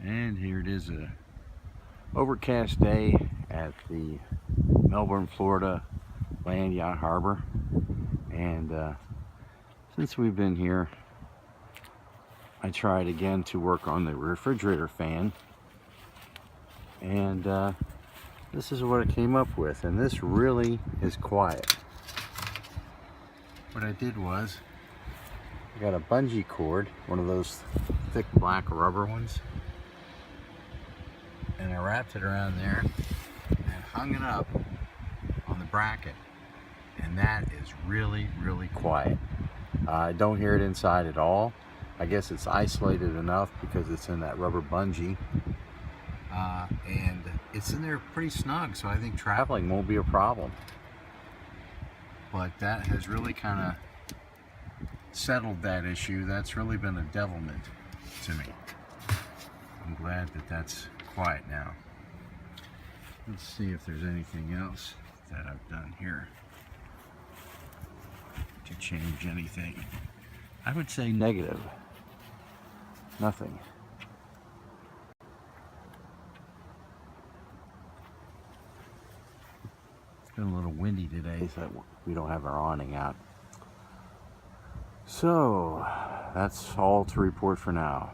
And here it is, a overcast day at the Melbourne, Florida Land Yacht Harbor. And since we've been here, I tried again to work on the refrigerator fan, and this is what I came up with, and this really is quiet. What I did was I got a bungee cord, one of those thick black rubber ones, and I wrapped it around there and hung it up on the bracket, and that is really quiet. I don't hear it inside at all. I guess it's isolated enough because it's in that rubber bungee, and it's in there pretty snug, so I think traveling won't be a problem. But that has really kind of settled that issue. That's really been a devilment to me. I'm glad that that's quiet now. Let's see if there's anything else that I've done here to change anything. I would say negative. Nothing. It's been a little windy today, so we don't have our awning out. So that's all to report for now.